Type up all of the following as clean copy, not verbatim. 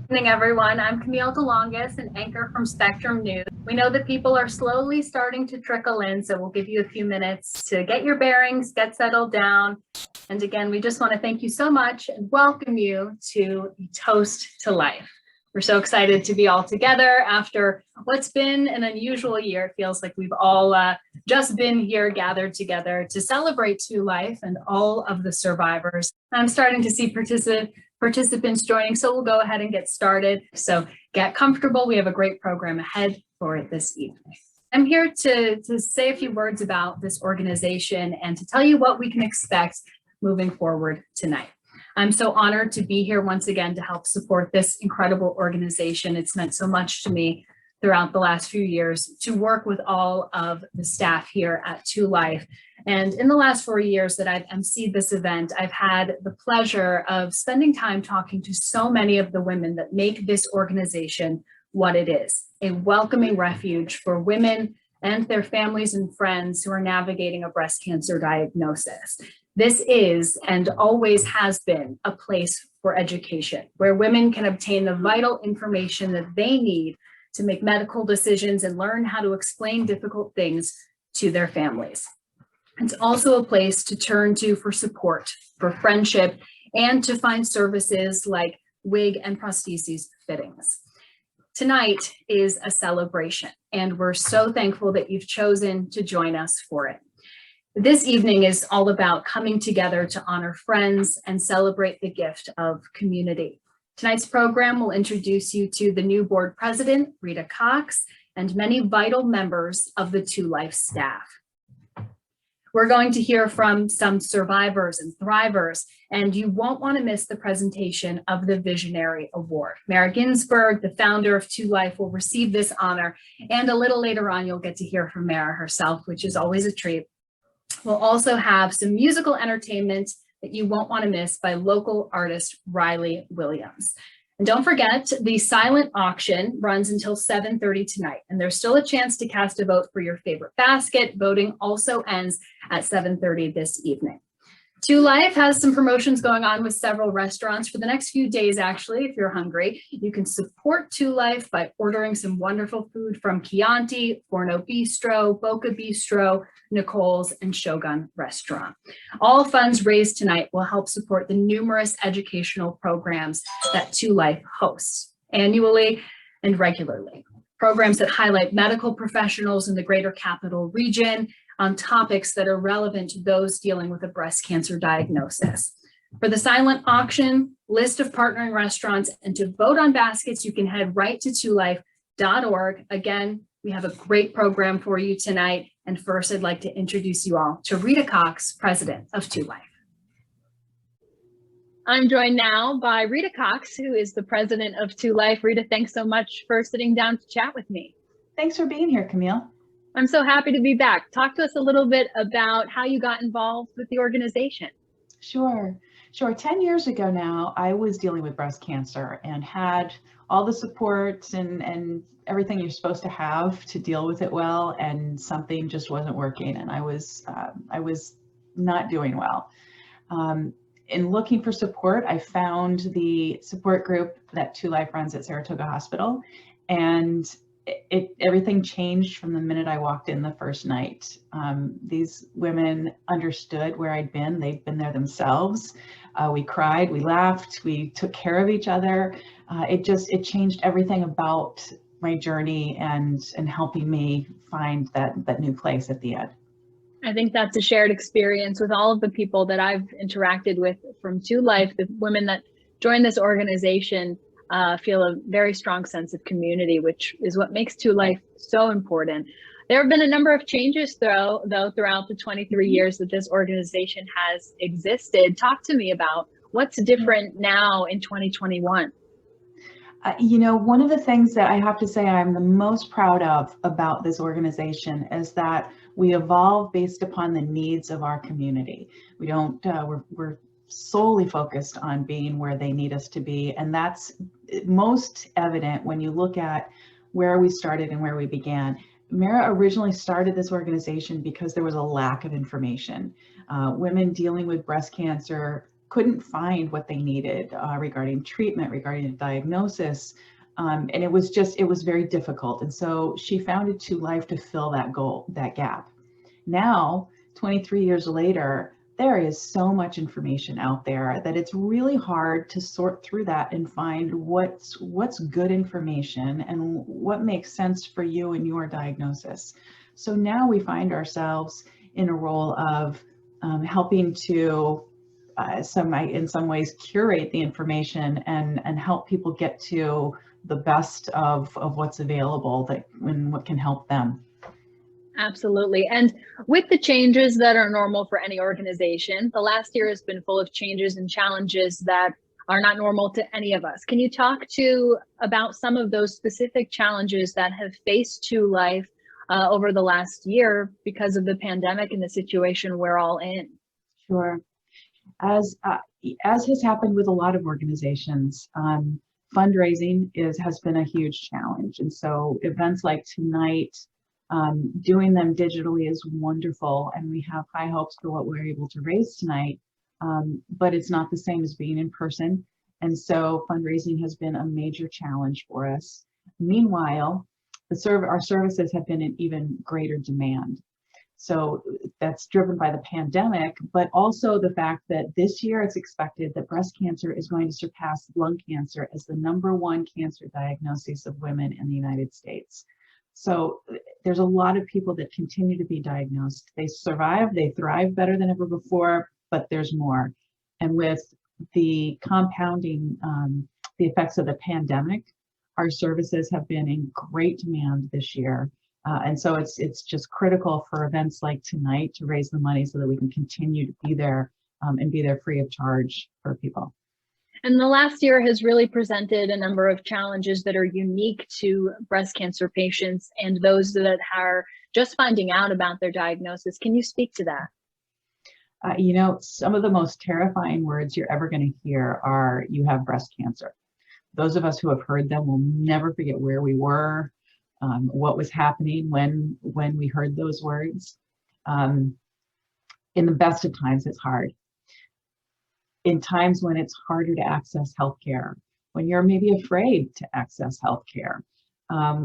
Good evening, everyone. I'm Camille DeLongis, an anchor from Spectrum News. We know that people are slowly starting to trickle in, so we'll give you a few minutes to get your bearings, get settled down. And again, we just want to thank you so much and welcome you to Toast to Life. We're so excited to be all together after what's been an unusual year. It feels like we've all just been here gathered together to celebrate To Life and all of the survivors. I'm starting to see participants joining, so we'll go ahead and get started. So get comfortable. We have a great program ahead for this evening. I'm here to say a few words about this organization and to tell you what we can expect moving forward tonight. I'm so honored to be here once again to help support this incredible organization. It's meant so much to me throughout the last few years to work with all of the staff here at To Life. And in the last 4 years that I've emceed this event, I've had the pleasure of spending time talking to so many of the women that make this organization what it is, a welcoming refuge for women and their families and friends who are navigating a breast cancer diagnosis. This is and always has been a place for education, where women can obtain the vital information that they need to make medical decisions and learn how to explain difficult things to their families. It's also a place to turn to for support, for friendship, and to find services like wig and prostheses fittings. Tonight is a celebration, and we're so thankful that you've chosen to join us for it. This evening is all about coming together to honor friends and celebrate the gift of community. Tonight's program will introduce you to the new board president, Rita Cox, and many vital members of the To Life staff. We're going to hear from some survivors and thrivers, and you won't want to miss the presentation of the Visionary Award. Mara Ginsberg, the founder of To Life, will receive this honor, and a little later on, you'll get to hear from Mara herself, which is always a treat. We'll also have some musical entertainment that you won't want to miss by local artist Riley Williams. And don't forget, the silent auction runs until 7:30 tonight, and there's still a chance to cast a vote for your favorite basket. Voting also ends at 7:30 this evening. To Life has some promotions going on with several restaurants for the next few days, actually. If you're hungry, you can support To Life by ordering some wonderful food from Chianti, Forno Bistro, Boca Bistro, Nicole's, and Shogun Restaurant. All funds raised tonight will help support the numerous educational programs that To Life hosts annually and regularly. Programs that highlight medical professionals in the greater capital region on topics that are relevant to those dealing with a breast cancer diagnosis. For the silent auction, list of partnering restaurants, and to vote on baskets, you can head right to tolife.org. Again, we have a great program for you tonight. And first, I'd like to introduce you all to Rita Cox, president of To Life. I'm joined now by Rita Cox, who is the president of To Life. Rita, thanks so much for sitting down to chat with me. Thanks for being here, Camille. I'm so happy to be back. Talk to us a little bit about how you got involved with the organization. Sure. 10 years ago now, I was dealing with breast cancer and had all the supports and everything you're supposed to have to deal with it well, and something just wasn't working, and I was not doing well. In looking for support, I found the support group that To Life runs at Saratoga Hospital, and everything changed from the minute I walked in the first night. These women understood where I'd been. They'd been there themselves. We cried, we laughed, we took care of each other. It changed everything about my journey and helping me find that new place at the end. I think that's a shared experience with all of the people that I've interacted with from To Life. The women that join this organization feel a very strong sense of community, which is what makes To Life so important. There have been a number of changes though throughout the 23 years that this organization has existed. Talk to me about what's different now in 2021. One of the things that I have to say I'm the most proud of about this organization is that we evolve based upon the needs of our community. We don't, we're solely focused on being where they need us to be. And that's most evident when you look at where we started and where we began. Mara originally started this organization because there was a lack of information. Women dealing with breast cancer couldn't find what they needed regarding treatment, regarding a diagnosis. And it was very difficult. And so she founded To Life to fill that gap. Now, 23 years later, there is so much information out there that it's really hard to sort through that and find what's good information and what makes sense for you and your diagnosis. So now we find ourselves in a role of helping to in some ways curate the information and help people get to the best of what's available and what can help them. Absolutely. And with the changes that are normal for any organization, the last year has been full of changes and challenges that are not normal to any of us. Can you talk about some of those specific challenges that have faced To Life over the last year because of the pandemic and the situation we're all in? Sure. As has happened with a lot of organizations, fundraising has been a huge challenge. And so events like tonight, doing them digitally is wonderful, and we have high hopes for what we're able to raise tonight, but it's not the same as being in person. And so fundraising has been a major challenge for us. Meanwhile, our services have been in even greater demand. So that's driven by the pandemic, but also the fact that this year it's expected that breast cancer is going to surpass lung cancer as the #1 cancer diagnosis of women in the United States. So there's a lot of people that continue to be diagnosed. They survive, they thrive better than ever before, but there's more. And with the compounding, the effects of the pandemic, our services have been in great demand this year. And so it's just critical for events like tonight to raise the money so that we can continue to be there and be there free of charge for people. And the last year has really presented a number of challenges that are unique to breast cancer patients and those that are just finding out about their diagnosis. Can you speak to that? Some of the most terrifying words you're ever going to hear are, "You have breast cancer." Those of us who have heard them will never forget where we were, what was happening when we heard those words. In the best of times, it's hard. In times when it's harder to access healthcare, when you're maybe afraid to access healthcare,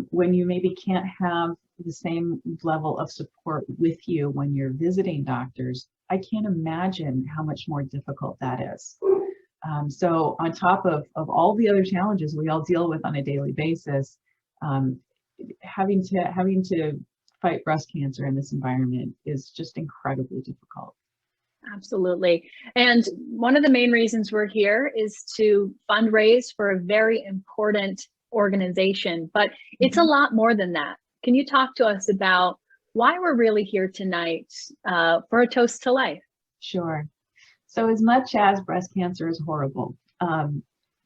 when you maybe can't have the same level of support with you when you're visiting doctors, I can't imagine how much more difficult that is. So on top of all the other challenges we all deal with on a daily basis, having to fight breast cancer in this environment is just incredibly difficult. Absolutely. And one of the main reasons we're here is to fundraise for a very important organization, but it's a lot more than that. Can you talk to us about why we're really here tonight for a toast to life? Sure. So as much as breast cancer is horrible,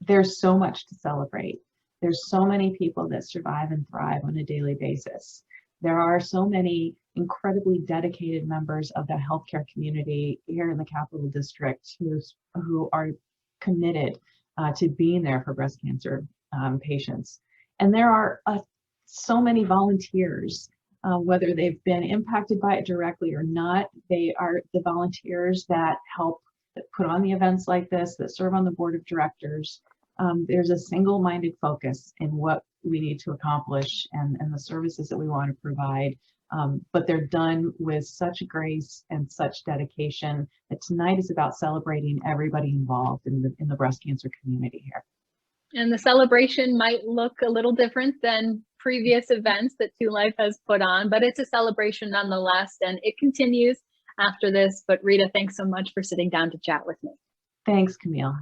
there's so much to celebrate. There's so many people that survive and thrive on a daily basis. There are so many incredibly dedicated members of the healthcare community here in the Capital District who are committed to being there for breast cancer patients. And there are so many volunteers, whether they've been impacted by it directly or not. They are the volunteers that help put on the events like this, that serve on the board of directors. There's a single-minded focus in what we need to accomplish and the services that we want to provide. But they're done with such grace and such dedication that tonight is about celebrating everybody involved in the breast cancer community here. And the celebration might look a little different than previous events that To Life has put on, but it's a celebration nonetheless, and it continues after this. But Rita, thanks so much for sitting down to chat with me. Thanks, Camille.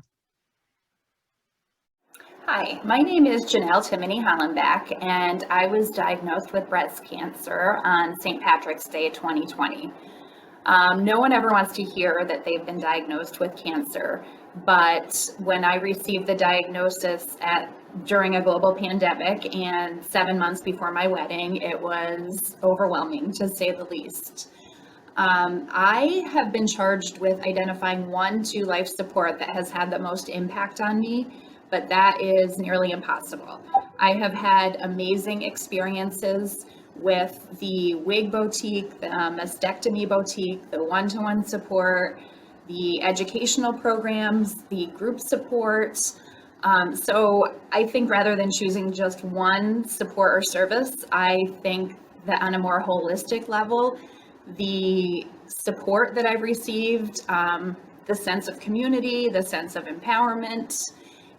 Hi, my name is Janelle Timoney Hollenbach, and I was diagnosed with breast cancer on St. Patrick's Day 2020. No one ever wants to hear that they've been diagnosed with cancer, but when I received the diagnosis during a global pandemic and 7 months before my wedding, it was overwhelming, to say the least. I have been charged with identifying one To Life support that has had the most impact on me, but that is nearly impossible. I have had amazing experiences with the wig boutique, the mastectomy boutique, the one-to-one support, the educational programs, the group support. So I think rather than choosing just one support or service, I think that on a more holistic level, the support that I've received, the sense of community, the sense of empowerment,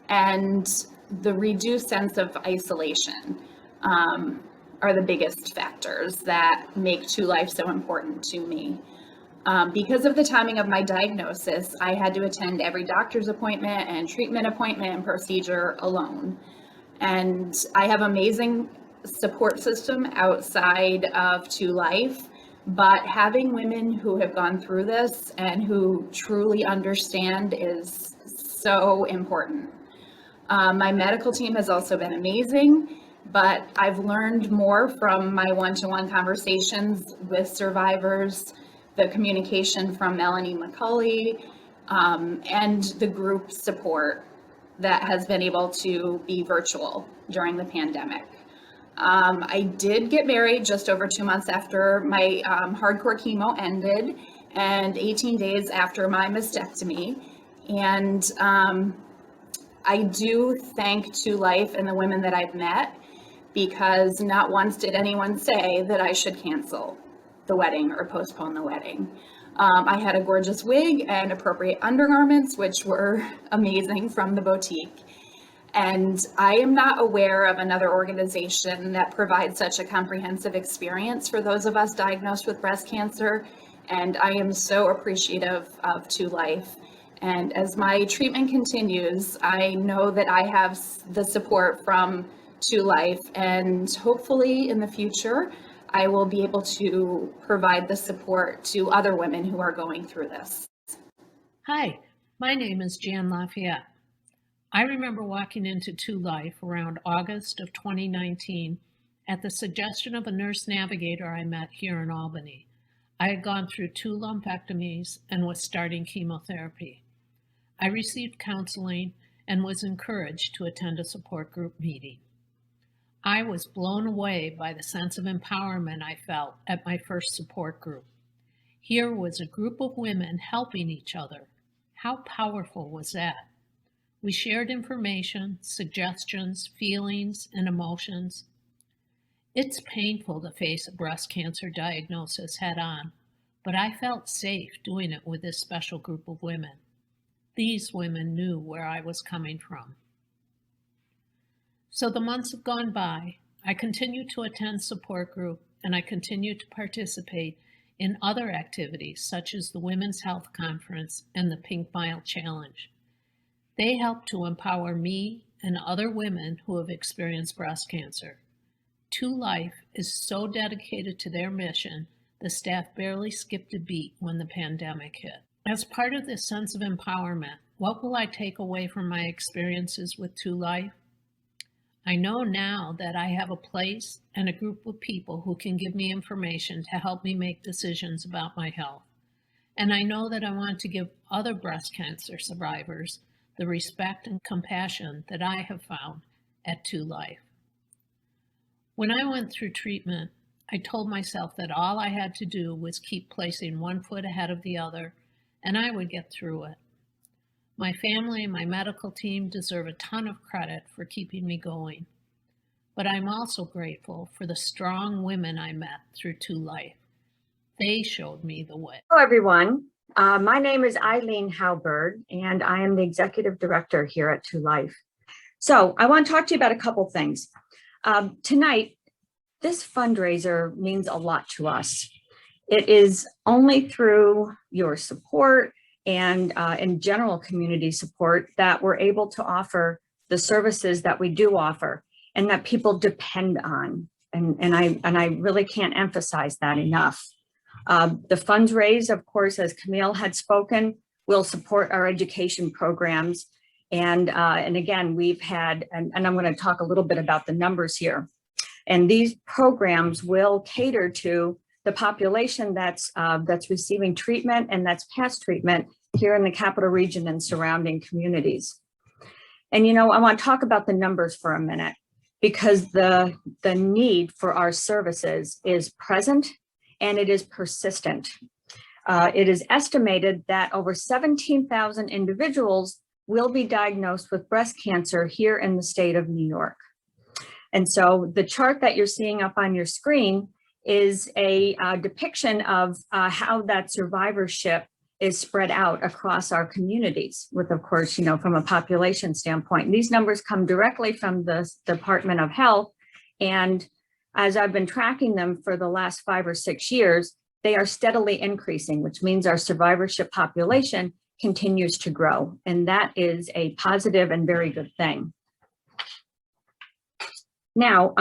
and the reduced sense of isolation are the biggest factors that make Two Life so important to me. Because of the timing of my diagnosis, I had to attend every doctor's appointment and treatment appointment and procedure alone. And I have amazing support system outside of Two Life, but having women who have gone through this and who truly understand is so important. My medical team has also been amazing, but I've learned more from my one-to-one conversations with survivors, the communication from Melanie McCulley, and the group support that has been able to be virtual during the pandemic. I did get married just over 2 months after my hardcore chemo ended and 18 days after my mastectomy. And I do thank Two Life and the women that I've met, because not once did anyone say that I should cancel the wedding or postpone the wedding. I had a gorgeous wig and appropriate undergarments, which were amazing from the boutique. And I am not aware of another organization that provides such a comprehensive experience for those of us diagnosed with breast cancer. And I am so appreciative of Two Life. And as my treatment continues, I know that I have the support from Two Life, and hopefully in the future, I will be able to provide the support to other women who are going through this. Hi, my name is Jan Lafayette. I remember walking into Two Life around August of 2019 at the suggestion of a nurse navigator I met here in Albany. I had gone through 2 lumpectomies and was starting chemotherapy. I received counseling and was encouraged to attend a support group meeting. I was blown away by the sense of empowerment I felt at my first support group. Here was a group of women helping each other. How powerful was that? We shared information, suggestions, feelings, and emotions. It's painful to face a breast cancer diagnosis head on, but I felt safe doing it with this special group of women. These women knew where I was coming from. So the months have gone by. I continue to attend support group, and I continue to participate in other activities such as the Women's Health Conference and the Pink Mile Challenge. They help to empower me and other women who have experienced breast cancer. Two Life is so dedicated to their mission, the staff barely skipped a beat when the pandemic hit. As part of this sense of empowerment, what will I take away from my experiences with Two Life? I know now that I have a place and a group of people who can give me information to help me make decisions about my health. And I know that I want to give other breast cancer survivors the respect and compassion that I have found at Two Life. When I went through treatment, I told myself that all I had to do was keep placing one foot ahead of the other, and I would get through it. My family and my medical team deserve a ton of credit for keeping me going. But I'm also grateful for the strong women I met through Two Life. They showed me the way. Hello, everyone. My name is Eileen Halberg, and I am the Executive Director here at Two Life. So I want to talk to you about a couple things. Tonight, this fundraiser means a lot to us. It is only through your support and in general community support that we're able to offer the services that we do offer and that people depend on. And I really can't emphasize that enough. The funds raised, of course, as Camille had spoken, will support our education programs. And again, we've had, and I'm going to talk a little bit about the numbers here. And these programs will cater to the population that's receiving treatment and that's past treatment here in the Capital Region and surrounding communities. And, you know, I want to talk about the numbers for a minute, because the need for our services is present and it is persistent. It is estimated that over 17,000 individuals will be diagnosed with breast cancer here in the state of New York. And so the chart that you're seeing up on your screen is a depiction of how that survivorship is spread out across our communities with, of course, from a population standpoint. These numbers come directly from the Department of Health. And as I've been tracking them for the last 5 or 6 years, they are steadily increasing, which means our survivorship population continues to grow. And that is a positive and very good thing. Now,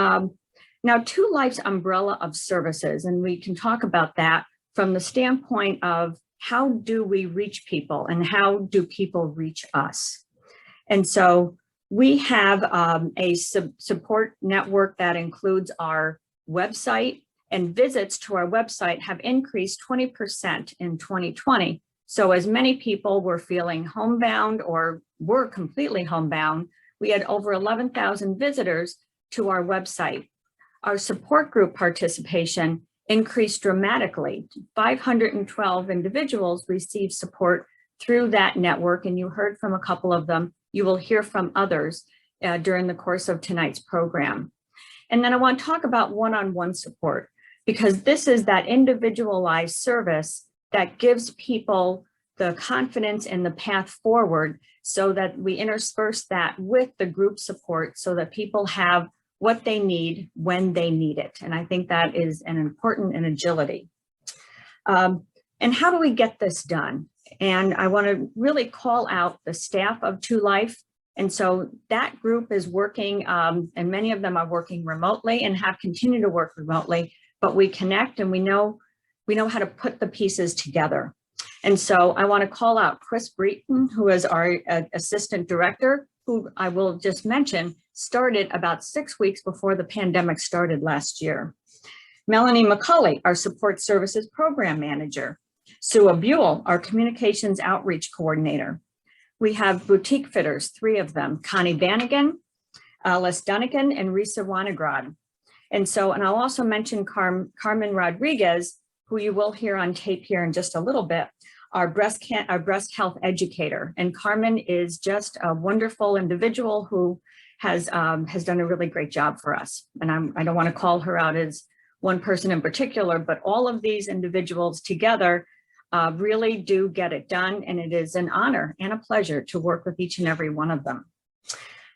Two Life's umbrella of services, and we can talk about that from the standpoint of how do we reach people and how do people reach us? And so we have a support network that includes our website, and visits to our website have increased 20% in 2020. So as many people were feeling homebound or were completely homebound, we had over 11,000 visitors to our website. Our support group participation increased dramatically. 512 individuals received support through that network, and you heard from a couple of them. You will hear from others during the course of tonight's program. And then I want to talk about one-on-one support, because this is that individualized service that gives people the confidence and the path forward, so that we intersperse that with the group support so that people have what they need when they need it. And I think that is an important and agility. And how do we get this done? And I want to really call out the staff of Two Life. And so that group is working, and many of them are working remotely and have continued to work remotely, but we connect and we know how to put the pieces together. And so I want to call out Chris Breton, who is our assistant director, who I will just mention started about 6 weeks before the pandemic started last year. Melanie McCulley, our support services program manager. Sue Buell, our communications outreach coordinator. We have boutique fitters, 3 of them, Connie Bannigan, Alice Dunnigan, and Risa Wanagrad. And I'll also mention Carmen Rodriguez, who you will hear on tape here in just a little bit, our breast health educator. And Carmen is just a wonderful individual who has done a really great job for us. And I don't want to call her out as one person in particular, but all of these individuals together really do get it done. And it is an honor and a pleasure to work with each and every one of them.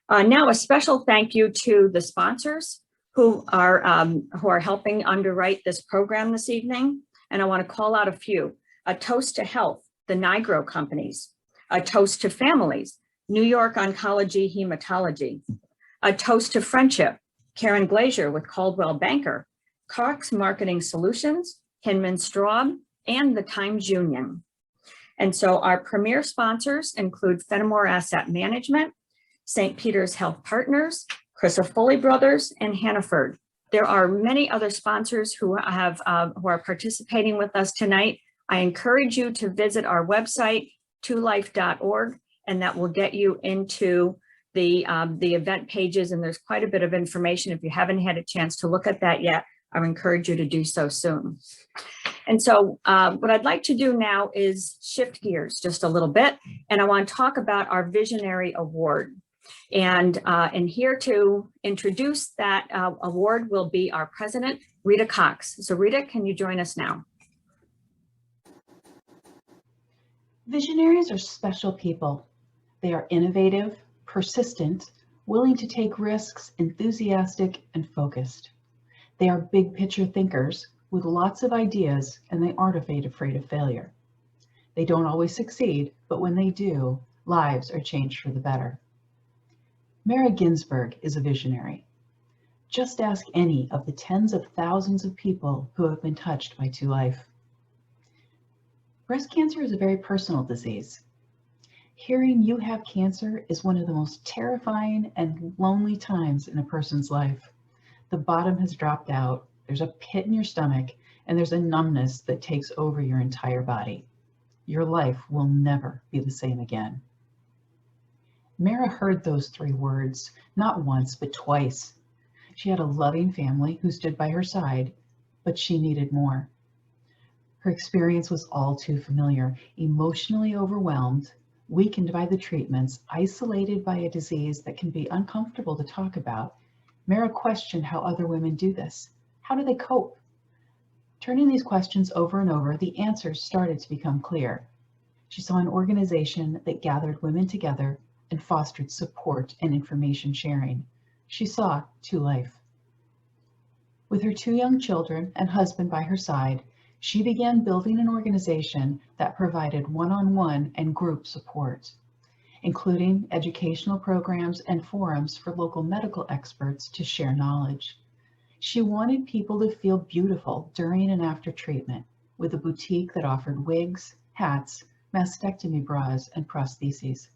Now, a special thank you to the sponsors who are helping underwrite this program this evening. And I want to call out a few. A toast to health, the Nigro companies. A toast to families, New York Oncology Hematology. A toast to friendship, Karen Glazier with Coldwell Banker, Cox Marketing Solutions, Hinman Straub, and the Times Union. And so our premier sponsors include Fenimore Asset Management, St. Peter's Health Partners, Chris Foley Brothers, and Hannaford. There are many other sponsors who are participating with us tonight. I encourage you to visit our website, twolife.org, and that will get you into the event pages. And there's quite a bit of information. If you haven't had a chance to look at that yet, I encourage you to do so soon. And so what I'd like to do now is shift gears just a little bit. And I want to talk about our Visionary Award. And here to introduce that award will be our president, Rita Cox. So Rita, can you join us now? Visionaries are special people. They are innovative, persistent, willing to take risks, enthusiastic, and focused. They are big picture thinkers with lots of ideas, and they aren't afraid of failure. They don't always succeed, but when they do, lives are changed for the better. Mara Ginsberg is a visionary. Just ask any of the tens of thousands of people who have been touched by Two Life. Breast cancer is a very personal disease. Hearing you have cancer is one of the most terrifying and lonely times in a person's life. The bottom has dropped out, there's a pit in your stomach, and there's a numbness that takes over your entire body. Your life will never be the same again. Mara heard those 3 words, not once, but twice. She had a loving family who stood by her side, but she needed more. Her experience was all too familiar. Emotionally overwhelmed, weakened by the treatments, isolated by a disease that can be uncomfortable to talk about, Mara questioned how other women do this. How do they cope? Turning these questions over and over, the answers started to become clear. She saw an organization that gathered women together and fostered support and information sharing. She saw To Life. With her 2 young children and husband by her side, she began building an organization that provided one-on-one and group support, including educational programs and forums for local medical experts to share knowledge. She wanted people to feel beautiful during and after treatment, with a boutique that offered wigs, hats, mastectomy bras, and prostheses.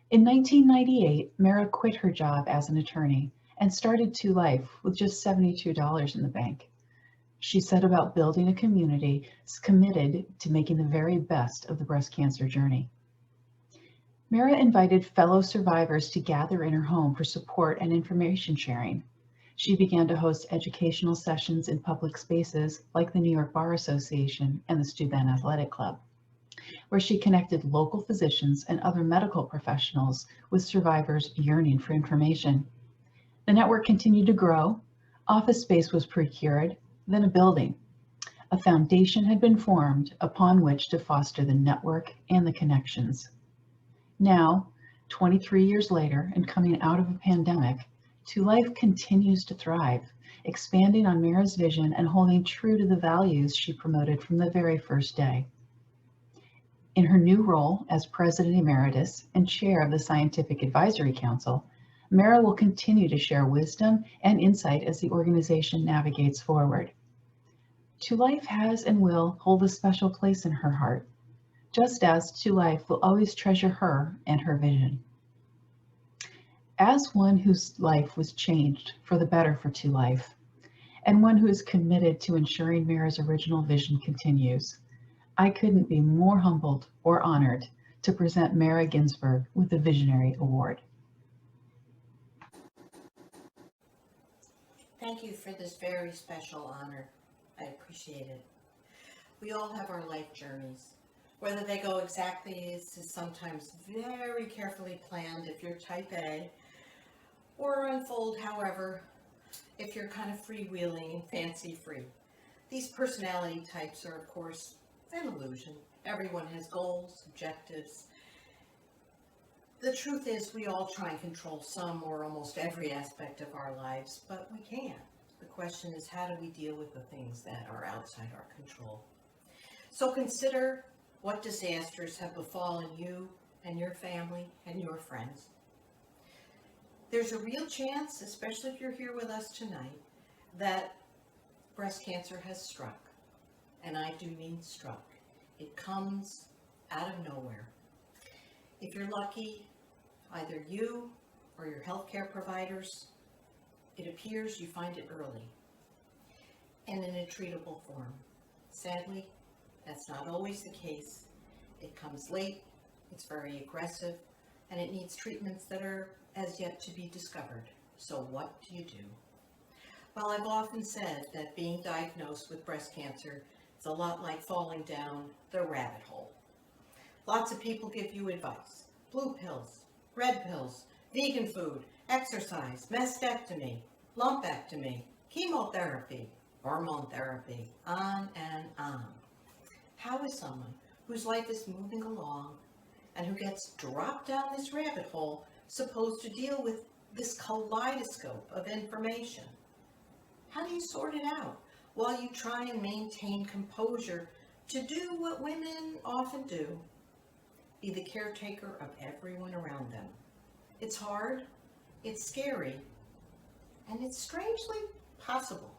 In 1998, Mara quit her job as an attorney and started To Life with just $72 in the bank. She set about building a community committed to making the very best of the breast cancer journey. Mara invited fellow survivors to gather in her home for support and information sharing. She began to host educational sessions in public spaces like the New York Bar Association and the Steuben Athletic Club, where she connected local physicians and other medical professionals with survivors yearning for information. The network continued to grow. Office space was procured, then a building. A foundation had been formed upon which to foster the network and the connections. Now, 23 years later, and coming out of a pandemic, To Life continues to thrive, expanding on Mara's vision and holding true to the values she promoted from the very first day. In her new role as President Emeritus and Chair of the Scientific Advisory Council, Mara will continue to share wisdom and insight as the organization navigates forward. To Life has and will hold a special place in her heart, just as To Life will always treasure her and her vision. As one whose life was changed for the better for To Life, and one who is committed to ensuring Mara's original vision continues, I couldn't be more humbled or honored to present Mara Ginsberg with the Visionary Award. Thank you for this very special honor. I appreciate it. We all have our life journeys. Whether they go exactly as is sometimes very carefully planned if you're type A, or unfold however if you're kind of freewheeling and fancy-free. These personality types are, of course, an illusion. Everyone has goals, objectives. The truth is we all try and control some or almost every aspect of our lives, but we can't. The question is, how do we deal with the things that are outside our control? So consider what disasters have befallen you and your family and your friends. There's a real chance, especially if you're here with us tonight, that breast cancer has struck. And I do mean struck. It comes out of nowhere. If you're lucky, either you or your healthcare providers, it appears you find it early and in a treatable form. Sadly, that's not always the case. It comes late, it's very aggressive, and it needs treatments that are as yet to be discovered. So what do you do? Well, I've often said that being diagnosed with breast cancer is a lot like falling down the rabbit hole. Lots of people give you advice. Blue pills, red pills, vegan food, exercise, mastectomy, lumpectomy, chemotherapy, hormone therapy, on and on. How is someone whose life is moving along and who gets dropped down this rabbit hole supposed to deal with this kaleidoscope of information? How do you sort it out while you try and maintain composure to do what women often do? Be the caretaker of everyone around them. It's hard, it's scary, and it's strangely possible.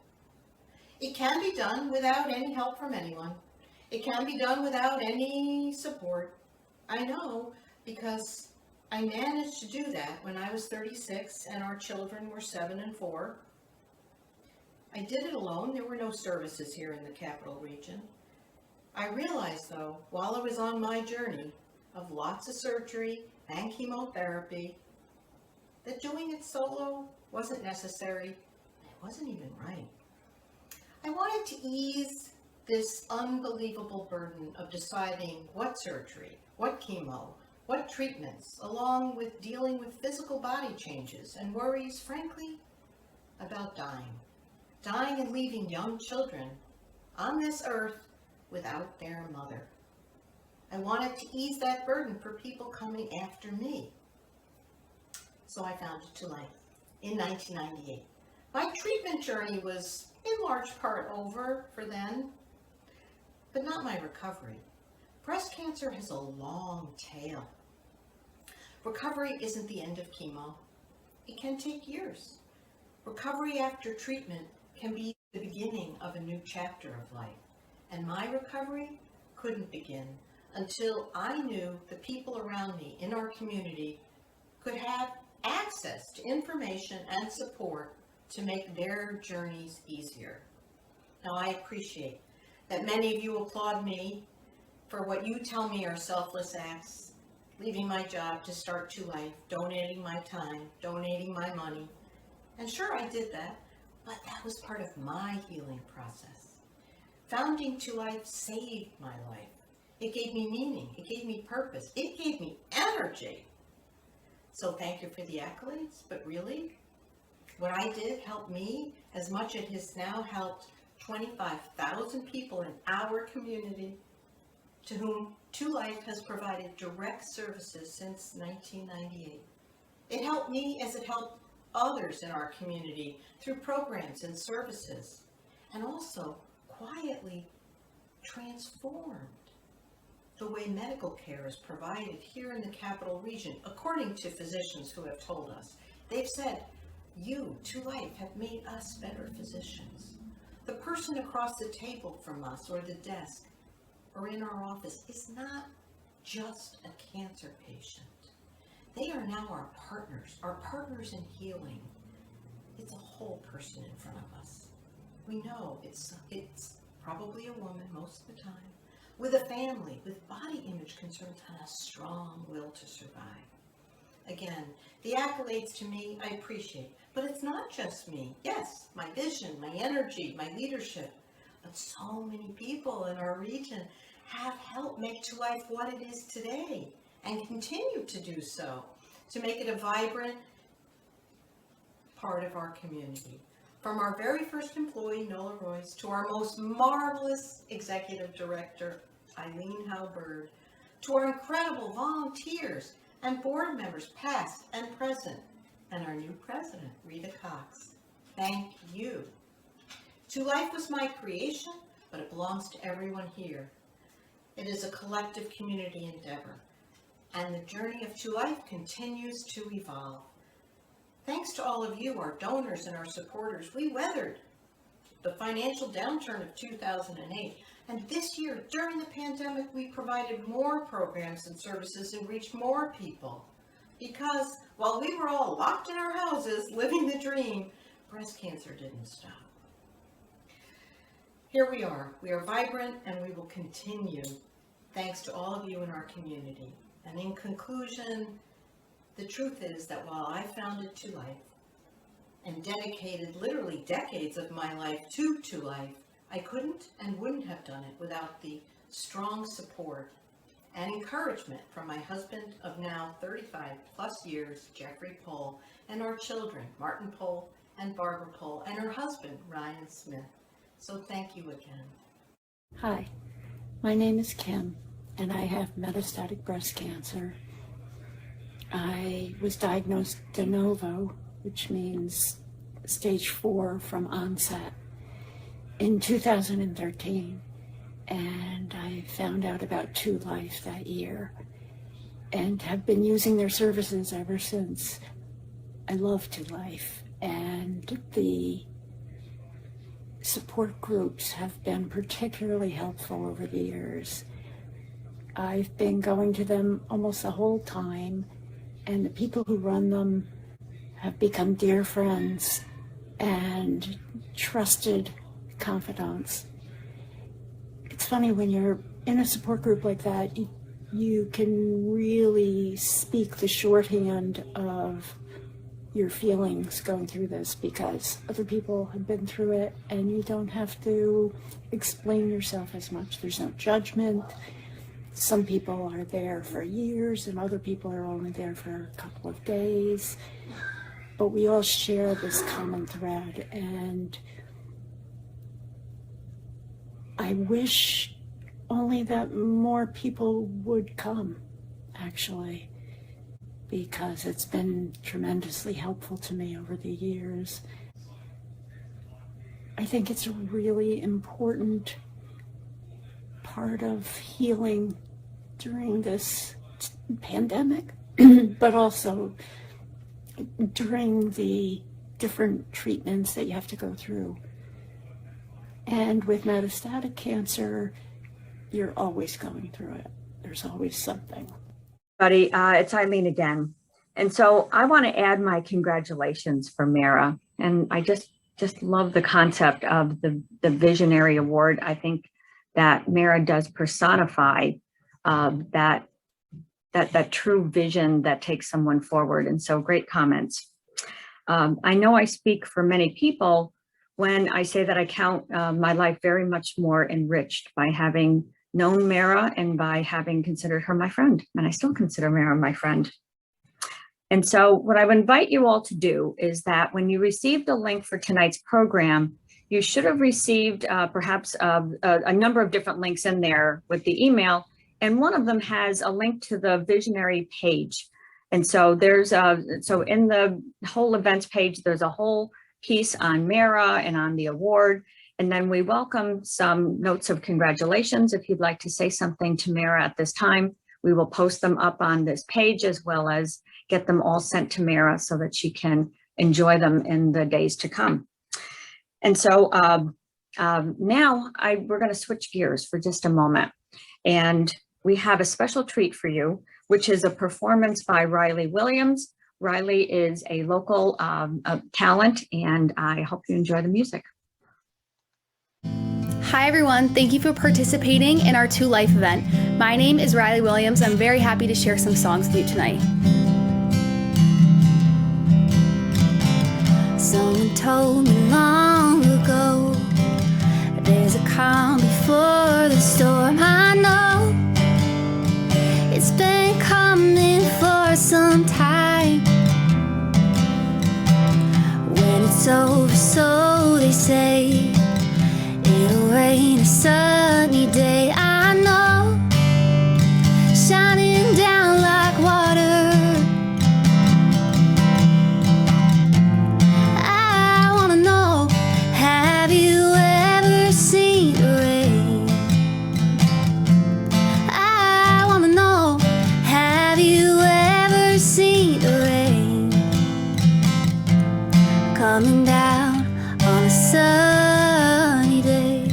It can be done without any help from anyone. It can be done without any support. I know, because I managed to do that when I was 36 and our children were 7 and 4. I did it alone. There were no services here in the capital region. I realized, though, while I was on my journey of lots of surgery and chemotherapy, that doing it solo wasn't necessary. It wasn't even right. I wanted to ease this unbelievable burden of deciding what surgery, what chemo, what treatments, along with dealing with physical body changes and worries, frankly, about dying. Dying and leaving young children on this earth without their mother. I wanted to ease that burden for people coming after me. So I founded To Life in 1998. My treatment journey was in large part over for then, but not my recovery. Breast cancer has a long tail. Recovery isn't the end of chemo. It can take years. Recovery after treatment can be the beginning of a new chapter of life. And my recovery couldn't begin until I knew the people around me in our community could have access to information and support to make their journeys easier. Now, I appreciate that many of you applaud me for what you tell me are selfless acts, leaving my job to start To Life, donating my time, donating my money. And sure, I did that, but that was part of my healing process. Founding To Life saved my life. It gave me meaning. It gave me purpose. It gave me energy. So thank you for the accolades, but really, what I did helped me as much as it has now helped 25,000 people in our community to whom To Life has provided direct services since 1998. It helped me as it helped others in our community through programs and services, and also quietly transformed the way medical care is provided here in the Capital Region, according to physicians who have told us. They've said, you, To Life, have made us better physicians. The person across the table from us or the desk or in our office is not just a cancer patient. They are now our partners in healing. It's a whole person in front of us. We know it's probably a woman most of the time, with a family, with body image concerns, and a strong will to survive. Again, the accolades to me, I appreciate, but it's not just me. Yes, my vision, my energy, my leadership, but so many people in our region have helped make To Life what it is today and continue to do so, to make it a vibrant part of our community. From our very first employee, Nola Royce, to our most marvelous executive director, Eileen Howe-Bird, to our incredible volunteers and board members, past and present, and our new president, Rita Cox. Thank you. To Life was my creation, but it belongs to everyone here. It is a collective community endeavor, and the journey of To Life continues to evolve. Thanks to all of you, our donors and our supporters, we weathered the financial downturn of 2008. And this year, during the pandemic, we provided more programs and services and reached more people. Because while we were all locked in our houses, living the dream, breast cancer didn't stop. Here we are vibrant, and we will continue, thanks to all of you in our community. And in conclusion, the truth is that while I founded To Life and dedicated literally decades of my life to Life, I couldn't and wouldn't have done it without the strong support and encouragement from my husband of now 35 plus years, Jeffrey Pohl, and our children, Martin Pohl and Barbara Pohl, and her husband, Ryan Smith. So thank you again. Hi, my name is Kim, and I have metastatic breast cancer. I was diagnosed de novo, which means stage 4 from onset, in 2013, and I found out about To Life that year and have been using their services ever since. I love To Life, and the support groups have been particularly helpful over the years. I've been going to them almost the whole time, and the people who run them have become dear friends and trusted confidants. It's funny, when you're in a support group like that, you can really speak the shorthand of your feelings going through this, because other people have been through it and you don't have to explain yourself as much. There's no judgment. Some people are there for years and other people are only there for a couple of days, but we all share this common thread. And I wish only that more people would come, actually, because it's been tremendously helpful to me over the years. I think it's a really important part of healing during this pandemic, but also during the different treatments that you have to go through. And with metastatic cancer, you're always going through it. There's always something. Buddy, it's Eileen again. And so I want to add my congratulations for Mara. And I just love the concept of the Visionary Award. I think that Mara does personify that true vision that takes someone forward. And so great comments. I know I speak for many people when I say that I count my life very much more enriched by having known Mara and by having considered her my friend. And I still consider Mara my friend. And so what I would invite you all to do is that when you received the link for tonight's program, you should have received perhaps a number of different links in there with the email. And one of them has a link to the Visionary page. And so so in the whole events page, there's a whole piece on Mara and on the award. And then we welcome some notes of congratulations. If you'd like to say something to Mara at this time, we will post them up on this page, as well as get them all sent to Mara so that she can enjoy them in the days to come. And so now we're going to switch gears for just a moment. And we have a special treat for you, which is a performance by Riley Williams. Riley is a local talent, and I hope you enjoy the music. Hi everyone, thank you for participating in our To Life event. My name is Riley Williams. I'm very happy to share some songs with you tonight. Someone told me long ago, there's a calm before the storm. I know it's been coming for some time. When it's over, so they say, it'll rain a sunny day. I know, shining down like water. I wanna know, have you ever seen the rain? I wanna know, have you ever seen the rain coming down on a sunny day?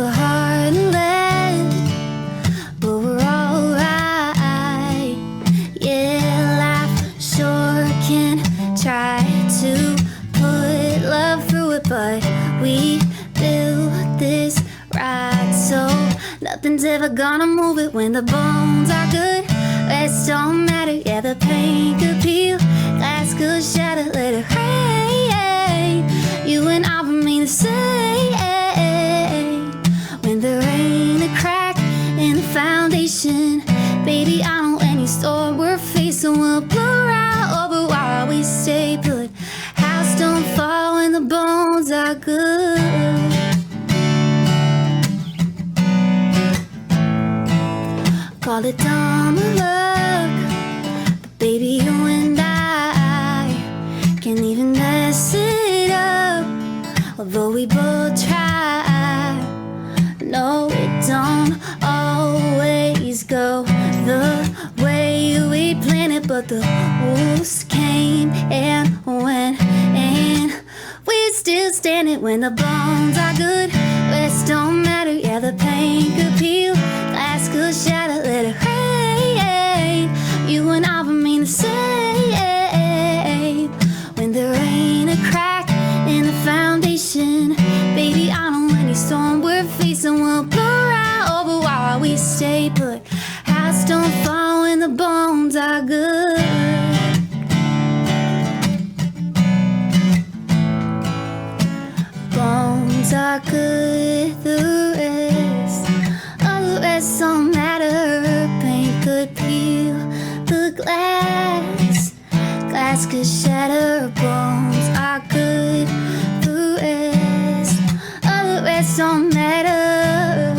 a heart and lead, but we're alright. Yeah, life sure can try to put love through it, but we built this ride, so nothing's ever gonna move it. When the bones are good, rest don't matter. Yeah, the pain could peel, glass could shatter, let it rain. You and I remain the same. When there ain't a crack in the foundation, baby, I know any storm we're facing will blow right over while we stay put. House don't fall when the bones are good. Call it dumb luck, but baby, you and I can't even mess it up, although we both try. No, it don't always go the way we planned it, but the wolves came and went, and we're still standing. When the bones are good, rest don't matter. Yeah, the pain could peel, glass could shatter, let it rain. You and I remain the same. When there ain't a crack in the foundation, baby, I know any storm we're facing will blow right over while we stay put. House don't fall when the bones are good. Bones are good, the rest, all the rest don't matter. Paint could peel the glass, glass could shatter. Bones are good, the rest, all the rest don't matter.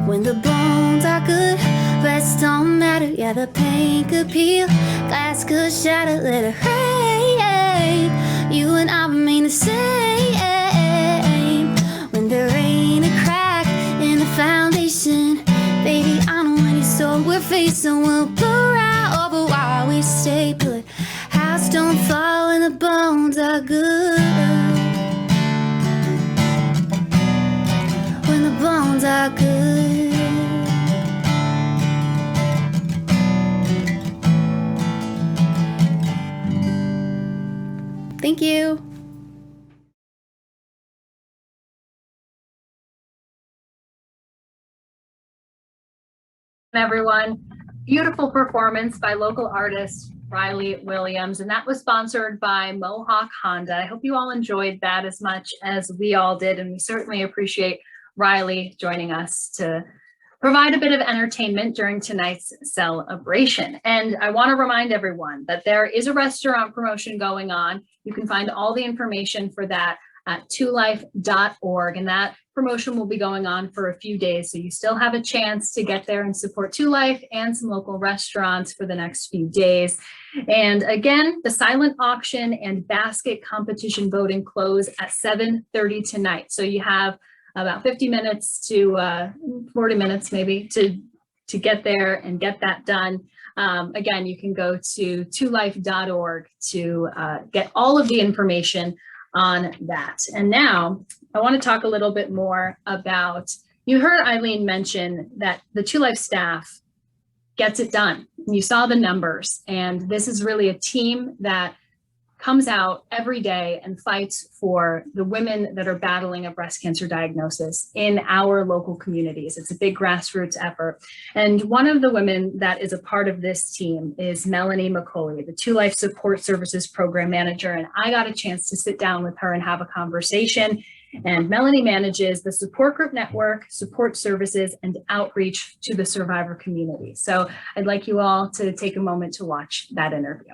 When the bones are good, rest don't matter. Yeah, the pain could peel, glass could shatter, let it rain. You and I remain the same. When there ain't a crack in the foundation, baby, I know any storm we're facing will blow right over while we stay put. House don't fall when the bones are good. When the bones are good. Thank you. Everyone, beautiful performance by local artist Riley Williams, and that was sponsored by Mohawk Honda. I hope you all enjoyed that as much as we all did, and we certainly appreciate Riley joining us to provide a bit of entertainment during tonight's celebration. And I want to remind everyone that there is a restaurant promotion going on. You can find all the information for that at twolife.org, and that promotion will be going on for a few days, so you still have a chance to get there and support Two Life and some local restaurants for the next few days. And again, the silent auction and basket competition voting close at 7:30 tonight, so you have about 50 minutes to 40 minutes maybe to get there and get that done. Again, you can go to twolife.org to get all of the information on that. And now I want to talk a little bit more about, you heard Eileen mention that the Two Life staff gets it done. You saw the numbers, and this is really a team that comes out every day and fights for the women that are battling a breast cancer diagnosis in our local communities. It's a big grassroots effort. And one of the women that is a part of this team is Melanie McCauley, the Two Life Support Services Program Manager. And I got a chance to sit down with her and have a conversation. And Melanie manages the support group network, support services, and outreach to the survivor community. So I'd like you all to take a moment to watch that interview.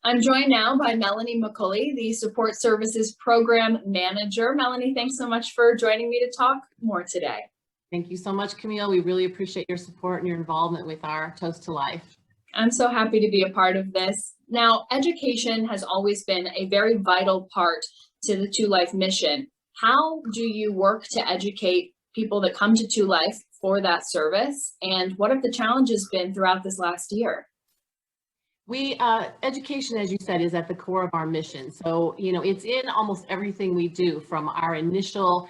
I'm joined now by Melanie McCauley, the Support Services Program Manager. Melanie, thanks so much for joining me to talk more today. Thank you so much, Camille. We really appreciate your support and your involvement with our Toast to Life. I'm so happy to be a part of this. Now, education has always been a very vital part to the Two Life mission. How do you work to educate people that come to Two Life for that service? And what have the challenges been throughout this last year? Education, as you said, is at the core of our mission. So, it's in almost everything we do, from our initial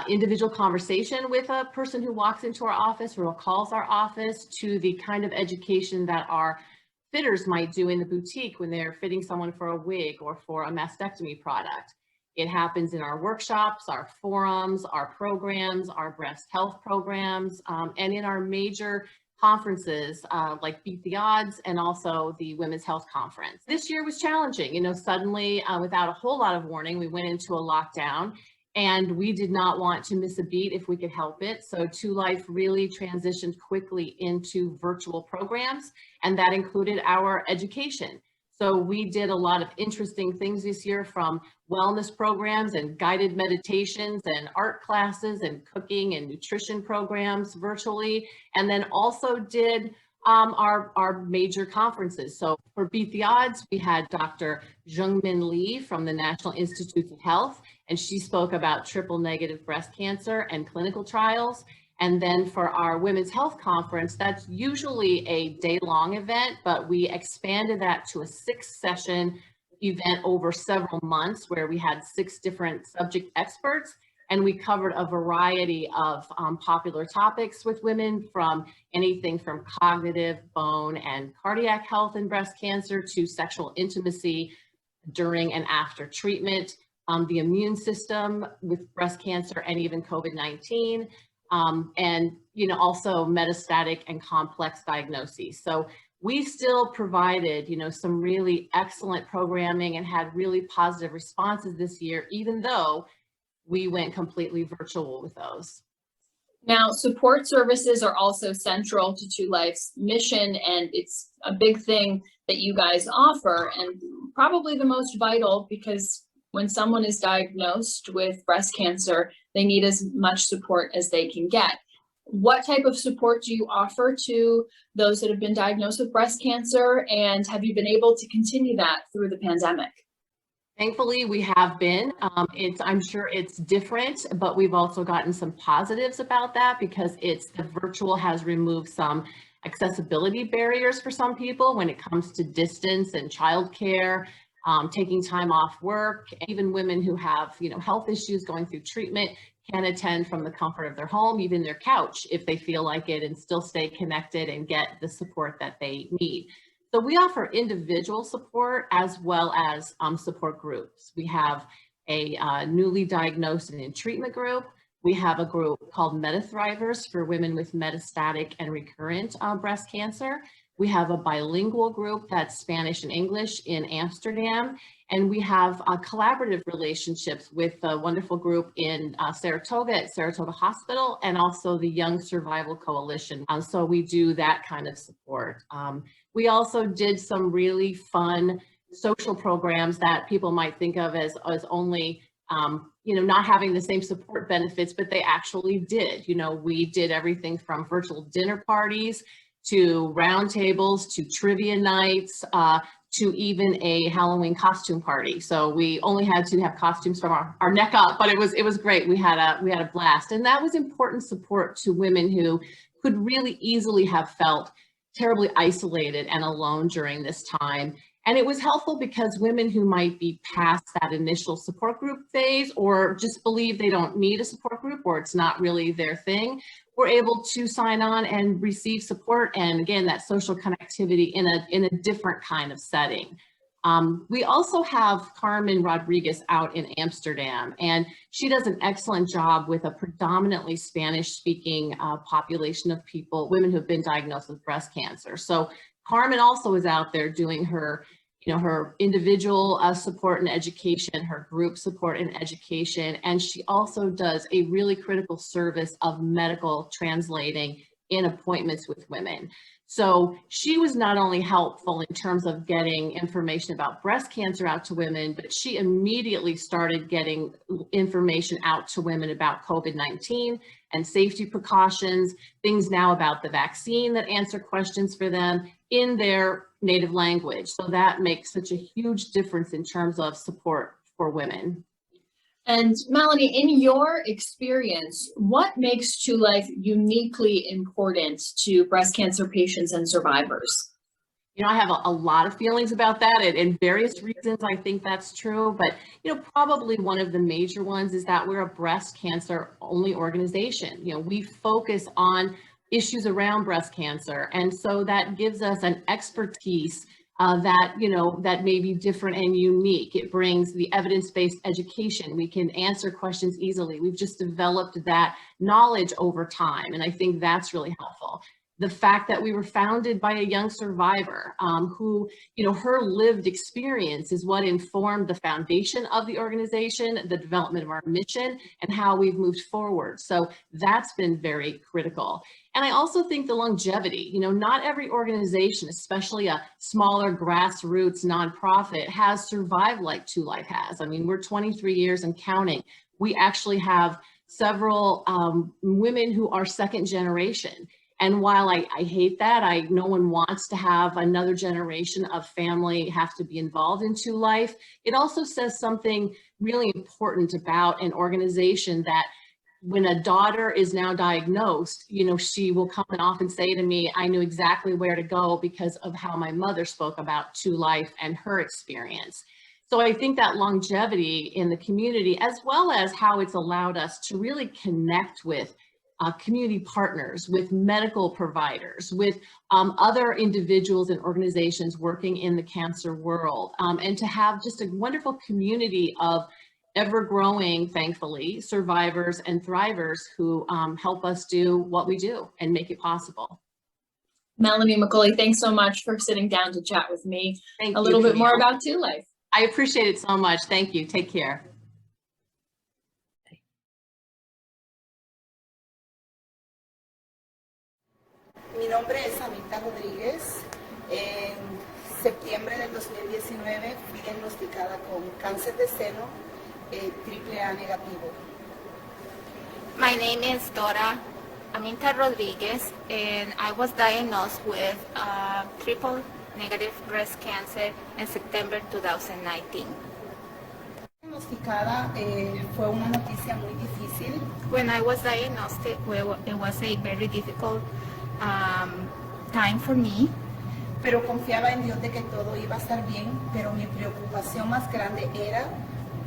individual conversation with a person who walks into our office or calls our office, to the kind of education that our fitters might do in the boutique when they're fitting someone for a wig or for a mastectomy product. It happens in our workshops, our forums, our programs, our breast health programs, and in our major conferences like Beat the Odds and also the Women's Health Conference. This year was challenging. Suddenly, without a whole lot of warning, we went into a lockdown, and we did not want to miss a beat if we could help it. So To Life really transitioned quickly into virtual programs, and that included our education. So we did a lot of interesting things this year, from wellness programs and guided meditations and art classes and cooking and nutrition programs virtually, and then also did our major conferences. So for Beat the Odds, we had Dr. Jungmin Lee from the National Institutes of Health, and she spoke about triple negative breast cancer and clinical trials. And then for our Women's Health Conference, that's usually a day-long event, but we expanded that to a 6-session event over several months, where we had 6 different subject experts, and we covered a variety of popular topics with women, from anything from cognitive, bone, and cardiac health in breast cancer to sexual intimacy during and after treatment, the immune system with breast cancer, and even COVID-19. And also metastatic and complex diagnoses. So we still provided, some really excellent programming and had really positive responses this year, even though we went completely virtual with those. Now, support services are also central to To Life's mission, and it's a big thing that you guys offer, and probably the most vital, because when someone is diagnosed with breast cancer, they need as much support as they can get. What type of support do you offer to those that have been diagnosed with breast cancer, and have you been able to continue that through the pandemic? Thankfully, we have been. I'm sure it's different, but we've also gotten some positives about that, because the virtual has removed some accessibility barriers for some people when it comes to distance and childcare, taking time off work. Even women who have, health issues going through treatment can attend from the comfort of their home, even their couch, if they feel like it, and still stay connected and get the support that they need. So we offer individual support as well as support groups. We have a newly diagnosed and in treatment group. We have a group called MetaThrivers for women with metastatic and recurrent breast cancer. We have a bilingual group that's Spanish and English in Amsterdam. And we have collaborative relationships with a wonderful group in Saratoga at Saratoga Hospital, and also the Young Survival Coalition. So we do that kind of support. We also did some really fun social programs that people might think of as only, not having the same support benefits, but they actually did. We did everything from virtual dinner parties to roundtables, to trivia nights, to even a Halloween costume party. So we only had to have costumes from our neck up, but it was great. We had a blast, and that was important support to women who could really easily have felt terribly isolated and alone during this time. And it was helpful because women who might be past that initial support group phase, or just believe they don't need a support group, or it's not really their thing, were able to sign on and receive support. And again, that social connectivity in a different kind of setting. We also have Carmen Rodriguez out in Amsterdam, and she does an excellent job with a predominantly Spanish-speaking population of women who have been diagnosed with breast cancer. So Carmen also is out there doing her individual support and education, her group support and education, and she also does a really critical service of medical translating in appointments with women. So she was not only helpful in terms of getting information about breast cancer out to women, but she immediately started getting information out to women about COVID-19 and safety precautions, things now about the vaccine that answer questions for them in their native language. So that makes such a huge difference in terms of support for women. And Melanie, in your experience, what makes To Life uniquely important to breast cancer patients and survivors? I have a lot of feelings about that, and various reasons I think that's true. But, probably one of the major ones is that we're a breast cancer only organization. We focus on issues around breast cancer. And so that gives us an expertise that may be different and unique. It brings the evidence-based education. We can answer questions easily. We've just developed that knowledge over time. And I think that's really helpful. The fact that we were founded by a young survivor who, her lived experience is what informed the foundation of the organization, the development of our mission, and how we've moved forward. So that's been very critical. And I also think the longevity, not every organization, especially a smaller grassroots nonprofit, has survived like 2 Life has. I mean, we're 23 years and counting. We actually have several women who are second generation. And while I hate that, no one wants to have another generation of family have to be involved in 2 Life, it also says something really important about an organization that when a daughter is now diagnosed, she will come and often say to me, I knew exactly where to go because of how my mother spoke about 2 Life and her experience. So I think that longevity in the community, as well as how it's allowed us to really connect with community partners, with medical providers, with other individuals and organizations working in the cancer world, and to have just a wonderful community of ever-growing, thankfully, survivors and thrivers who help us do what we do and make it possible. Melanie McCauley, thanks so much for sitting down to chat with me a little bit more about 2 Life. I appreciate it so much. Thank you. Take care. Mi nombre es Rita Rodríguez. En septiembre del 2019 fui diagnosticada con cáncer de seno AAA negativo. My name is Dora Aminta Rodriguez, and I was diagnosed with triple negative breast cancer in September 2019. Diagnosticada fue una noticia muy difícil. When I was diagnosed, it was a very difficult time for me. Pero confiaba en Dios de que todo iba a estar bien, pero mi preocupación más grande era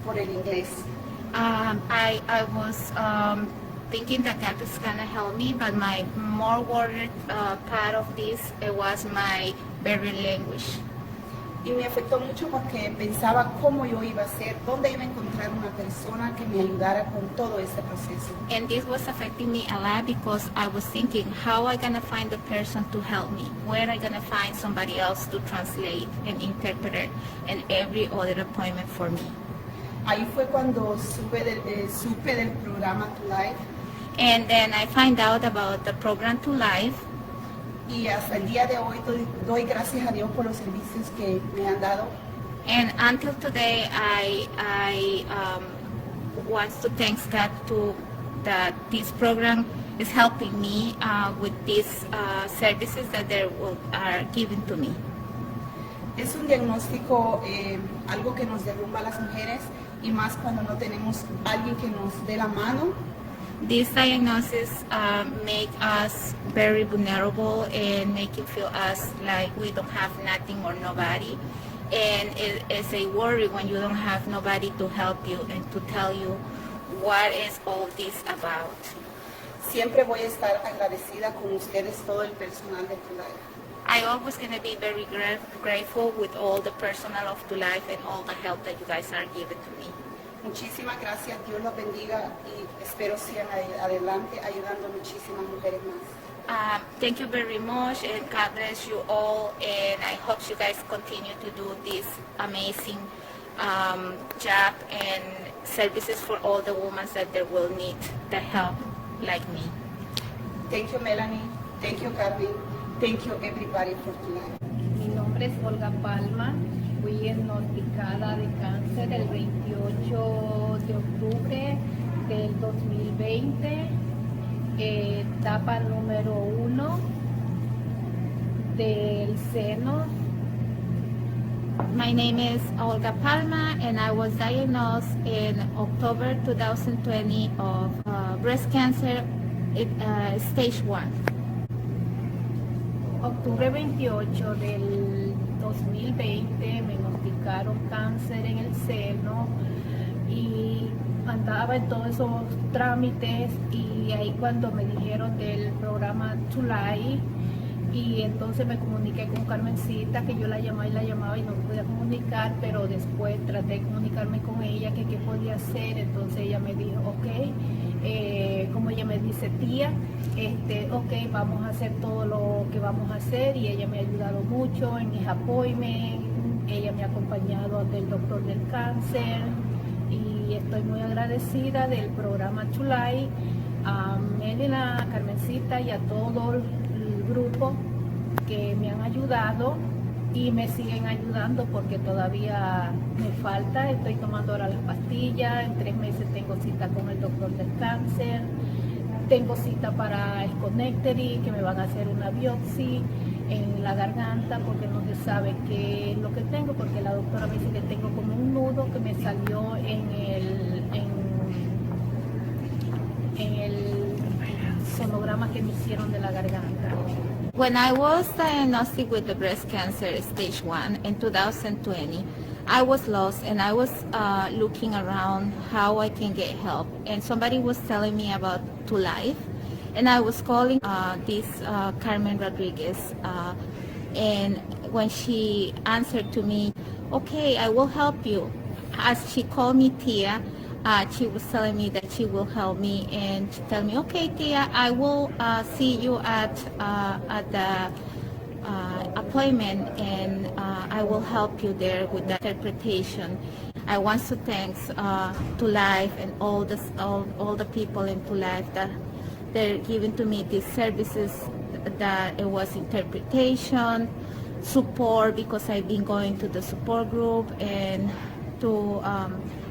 por el inglés. I was thinking that God is gonna help me, but my more worried part of this was my very language. Y me afectó mucho porque pensaba cómo yo iba a hacer, dónde iba a encontrar una persona que me ayudara con todo este proceso. And this was affecting me a lot because I was thinking, how am I gonna find a person to help me? Where am I gonna find somebody else to translate and interpret and every other appointment for me? Ahí fue cuando supe del programa To Life. And then I find out about the program To Life. Y hasta el día de hoy doy gracias a Dios por los servicios que me han dado. And until today, I want to thank God that this program is helping me with these services that they are giving to me. Es un diagnóstico, algo que nos derrumba a las mujeres y más cuando no tenemos alguien que nos dé la mano. This diagnosis make us very vulnerable and make you feel us like we don't have nothing or nobody. And it's a worry when you don't have nobody to help you and to tell you what is all this about. Siempre voy a estar agradecida con ustedes, todo el personal de To Life. I always gonna be very grateful with all the personnel of To Life and all the help that you guys are giving to me. Muchísimas gracias, Dios los bendiga y espero sigan adelante ayudando a muchísimas mujeres más. Thank you very much and God bless you all, and I hope you guys continue to do this amazing job and services for all the women that they will need the help like me. Thank you, Melanie. Thank you, Carmen. Thank you, everybody, for tonight. Mi nombre es Olga Palma. Fui diagnosticada de cáncer el 28 de octubre del 2020, etapa número 1 del seno. My name is Olga Palma, and I was diagnosed in October 2020 of breast cancer, stage 1. Octubre 28 del 2020 me diagnosticaron cáncer en el seno y andaba en todos esos trámites y ahí cuando me dijeron del programa Tulay y entonces me comuniqué con Carmencita, que yo la llamaba y no podía comunicar, pero después traté de comunicarme con ella que qué podía hacer, entonces ella me dijo, ok, como ella me dice, tía, ok, vamos a hacer todo lo que vamos a hacer, y ella me ha ayudado mucho en mis appointments, ella me ha acompañado del doctor del cáncer, y estoy muy agradecida del programa Tulay, a Melina, a Carmencita y a todo el grupo que me han ayudado y me siguen ayudando porque todavía me falta. Estoy tomando ahora las pastillas, en 3 meses tengo cita con el doctor del cáncer, tengo cita para el connectory, que me van a hacer una biopsia en la garganta porque no se sabe qué es lo que tengo, porque la doctora me dice que tengo como un nudo que me salió en el sonograma que me hicieron de la garganta. When I was diagnosed with the breast cancer stage 1 in 2020, I was lost and I was looking around how I can get help. And somebody was telling me about To Life. And I was calling this Carmen Rodriguez. And when she answered to me, okay, I will help you. As she called me Tia, she was telling me that she will help me, and she told me, okay, Tia, I will see you at the appointment, and I will help you there with the interpretation. I want to thank To Life and all the people in To Life that they're giving to me these services, that it was interpretation, support, because I've been going to the support group, and to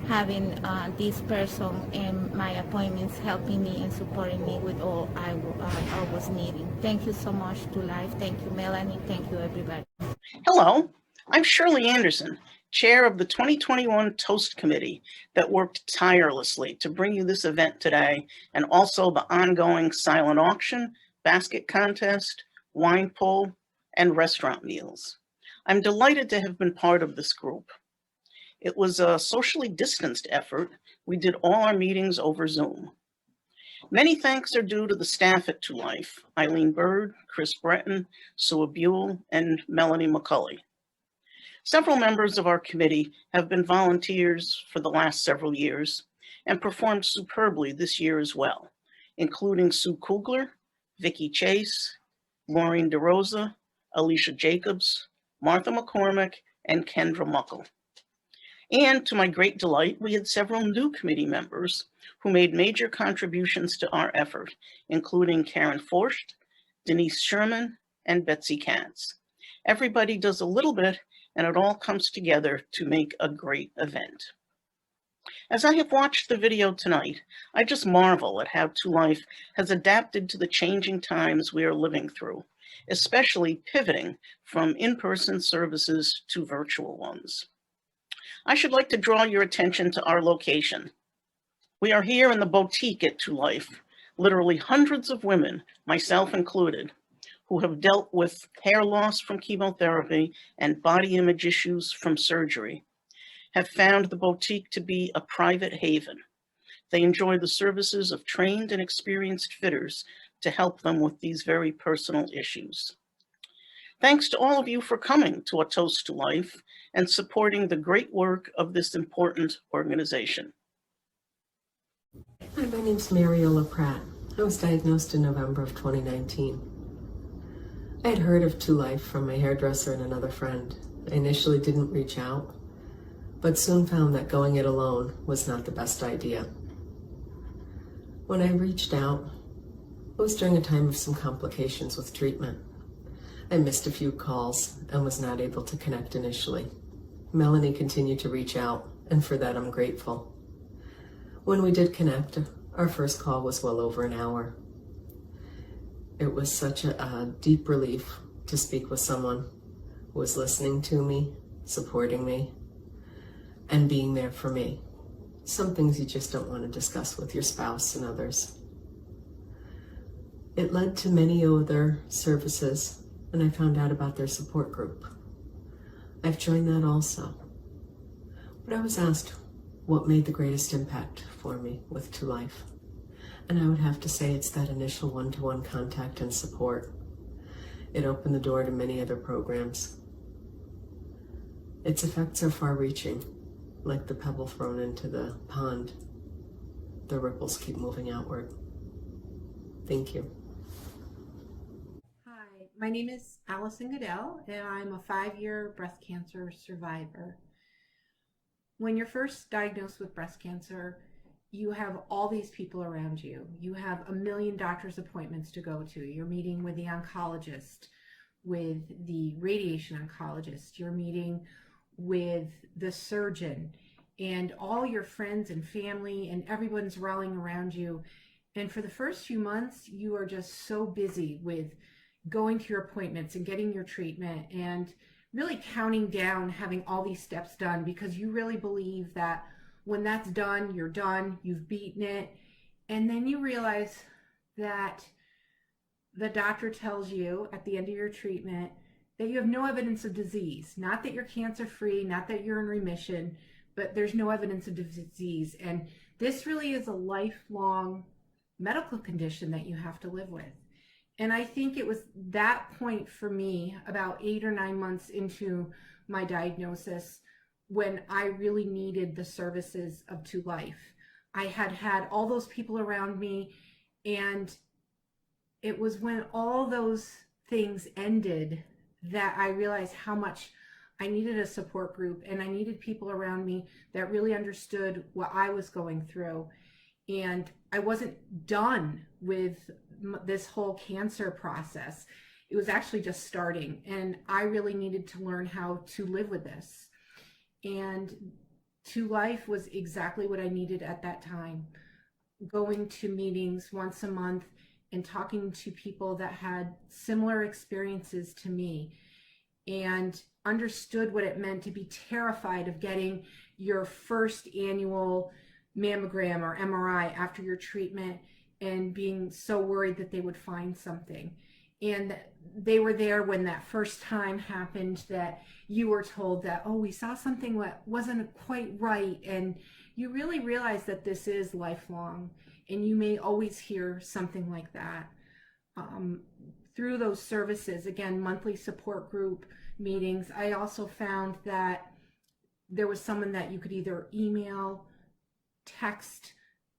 having this person in my appointments helping me and supporting me with all I was needing. Thank you so much To Life. Thank you, Melanie. Thank you, everybody. Hello, I'm Shirley Anderson, chair of the 2021 Toast Committee that worked tirelessly to bring you this event today, and also the ongoing silent auction, basket contest, wine pull, and restaurant meals. I'm delighted to have been part of this group. It was a socially distanced effort. We did all our meetings over Zoom. Many thanks are due to the staff at To Life, Eileen Bird, Chris Breton, Sue Buell, and Melanie McCulley. Several members of our committee have been volunteers for the last several years and performed superbly this year as well, including Sue Kugler, Vicki Chase, Maureen DeRosa, Alicia Jacobs, Martha McCormick, and Kendra Muckle. And to my great delight, we had several new committee members who made major contributions to our effort, including Karen Forscht, Denise Sherman, and Betsy Katz. Everybody does a little bit, and it all comes together to make a great event. As I have watched the video tonight, I just marvel at how To Life has adapted to the changing times we are living through, especially pivoting from in-person services to virtual ones. I should like to draw your attention to our location. We are here in the boutique at To Life, literally hundreds of women, myself included, who have dealt with hair loss from chemotherapy and body image issues from surgery, have found the boutique to be a private haven. They enjoy the services of trained and experienced fitters to help them with these very personal issues. Thanks to all of you for coming to A Toast to Life and supporting the great work of this important organization. Hi, my name's Mariola Pratt. I was diagnosed in November of 2019. I had heard of To Life from my hairdresser and another friend. I initially didn't reach out, but soon found that going it alone was not the best idea. When I reached out, it was during a time of some complications with treatment. I missed a few calls and was not able to connect initially. Melanie continued to reach out, and for that I'm grateful. When we did connect, our first call was well over an hour. It was such a deep relief to speak with someone who was listening to me, supporting me, and being there for me. Some things you just don't want to discuss with your spouse and others. It led to many other services, and I found out about their support group. I've joined that also. But I was asked what made the greatest impact for me with To Life. And I would have to say it's that initial one-to-one contact and support. It opened the door to many other programs. Its effects are far-reaching, like the pebble thrown into the pond. The ripples keep moving outward. Thank you. Hi, my name is Allison Goodell, and I'm a 5-year breast cancer survivor. When you're first diagnosed with breast cancer, you have all these people around you. You have a million doctor's appointments to go to. You're meeting with the oncologist, with the radiation oncologist. You're meeting with the surgeon, and all your friends and family and everyone's rallying around you. And for the first few months, you are just so busy with going to your appointments and getting your treatment and really counting down having all these steps done, because you really believe that when that's done, you're done, you've beaten it. And then you realize that the doctor tells you at the end of your treatment that you have no evidence of disease. Not that you're cancer-free, not that you're in remission, but there's no evidence of disease. And this really is a lifelong medical condition that you have to live with. And I think it was that point for me, about 8 or 9 months into my diagnosis, when I really needed the services of To Life. I had had all those people around me, and it was when all those things ended that I realized how much I needed a support group, and I needed people around me that really understood what I was going through. And I wasn't done with this whole cancer process. It was actually just starting, and I really needed to learn how to live with this. And To Life was exactly what I needed at that time. Going to meetings once a month and talking to people that had similar experiences to me and understood what it meant to be terrified of getting your first annual mammogram or MRI after your treatment and being so worried that they would find something. And they were there when that first time happened that you were told that, oh, we saw something that wasn't quite right. And you really realize that this is lifelong, and you may always hear something like that. Through those services, again, monthly support group meetings, I also found that there was someone that you could either email, text,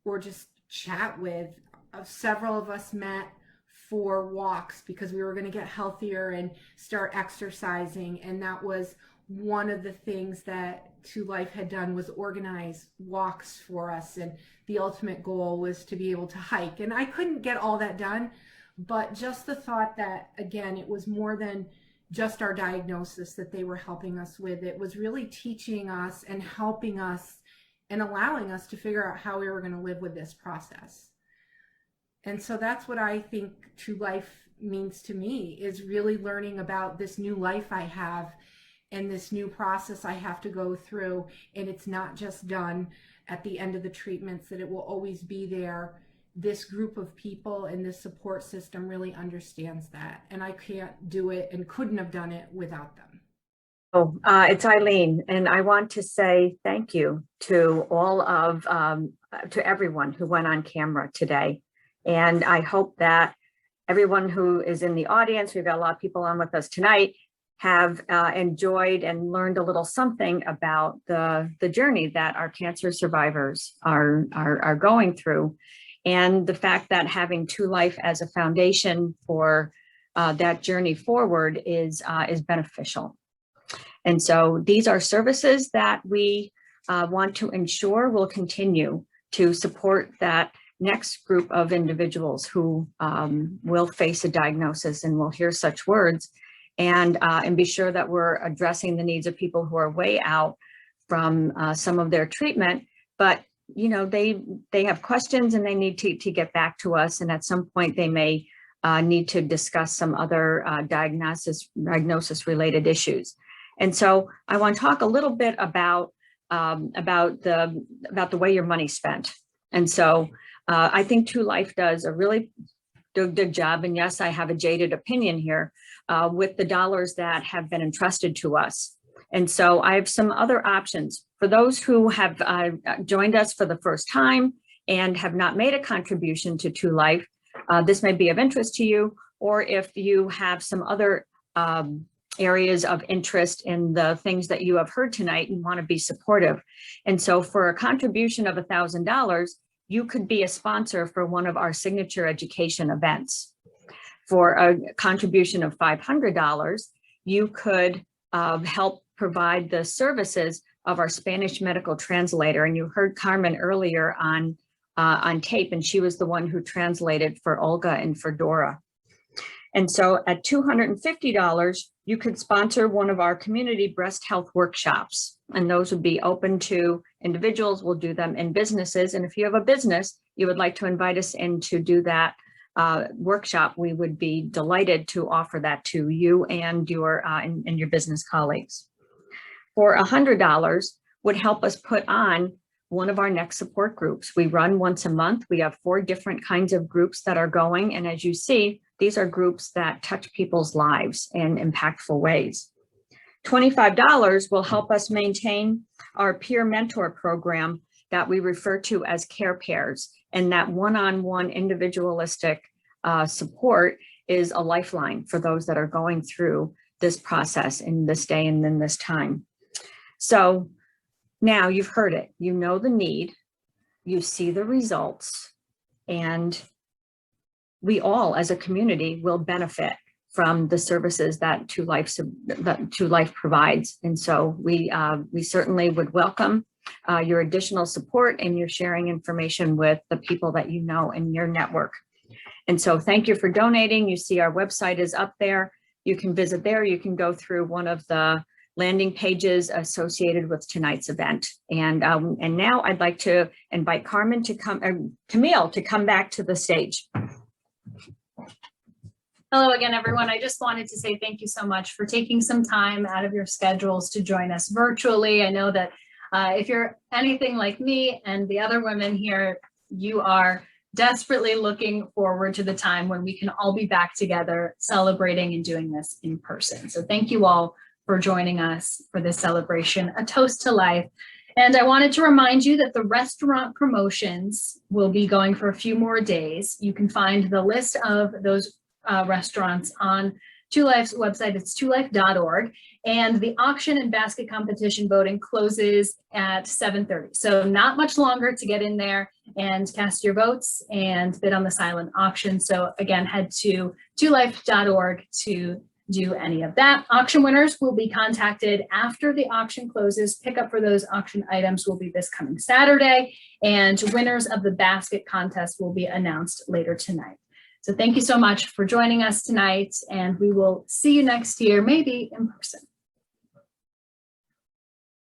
or just chat with. Several of us met for walks because we were going to get healthier and start exercising, and that was one of the things that To Life had done, was organize walks for us, and the ultimate goal was to be able to hike. And I couldn't get all that done, but just the thought that, again, it was more than just our diagnosis that they were helping us with. It was really teaching us and helping us and allowing us to figure out how we were going to live with this process. And so that's what I think To Life means to me, is really learning about this new life I have and this new process I have to go through. And it's not just done at the end of the treatments, that it will always be there. This group of people and this support system really understands that. And I can't do it and couldn't have done it without them. Oh, it's Eileen, and I want to say thank you to all of, to everyone who went on camera today. And I hope that everyone who is in the audience, we've got a lot of people on with us tonight, have enjoyed and learned a little something about the journey that our cancer survivors are going through, and the fact that having To Life as a foundation for that journey forward is beneficial. And so these are services that we want to ensure will continue to support that next group of individuals who will face a diagnosis and will hear such words, and be sure that we're addressing the needs of people who are way out from some of their treatment, but you know, they have questions and they need to get back to us, and at some point they may need to discuss some other diagnosis related issues. And so I want to talk a little bit about the way your money's spent. And so I think To Life does a really good job. And yes, I have a jaded opinion here with the dollars that have been entrusted to us. And so I have some other options for those who have joined us for the first time and have not made a contribution to Two Life. This may be of interest to you, or if you have some other areas of interest in the things that you have heard tonight and want to be supportive. And so for a contribution of $1,000, you could be a sponsor for one of our signature education events. For a contribution of $500, you could help provide the services of our Spanish medical translator. And you heard Carmen earlier on tape, and she was the one who translated for Olga and for Dora. And so at $250, you could sponsor one of our community breast health workshops. And those would be open to individuals. We'll do them in businesses. And if you have a business, you would like to invite us in to do that workshop, we would be delighted to offer that to you and your business colleagues. For $100 would help us put on one of our next support groups. We run once a month. We have 4 different kinds of groups that are going. And as you see, these are groups that touch people's lives in impactful ways. $25 will help us maintain our peer mentor program that we refer to as care pairs. And that one-on-one individualistic support is a lifeline for those that are going through this process in this day and in this time. So now you've heard it, you know the need, you see the results, and we all as a community will benefit from the services that Two Life provides. And so we certainly would welcome your additional support and your sharing information with the people that you know in your network. And so thank you for donating. You see our website is up there. You can visit there. You can go through one of the landing pages associated with tonight's event. And now I'd like to invite Camille to come back to the stage. Hello again, everyone. I just wanted to say thank you so much for taking some time out of your schedules to join us virtually. I know that if you're anything like me and the other women here, you are desperately looking forward to the time when we can all be back together celebrating and doing this in person. So thank you all for joining us for this celebration, A Toast to Life. And I wanted to remind you that the restaurant promotions will be going for a few more days. You can find the list of those restaurants on Two Life's website. It's twolife.org. And the auction and basket competition voting closes at 7:30. So not much longer to get in there and cast your votes and bid on the silent auction. So again, head to twolife.org to do any of that. Auction winners will be contacted after the auction closes. Pickup for those auction items will be this coming Saturday, and winners of the basket contest will be announced later tonight. So thank you so much for joining us tonight, and we will see you next year, maybe in person.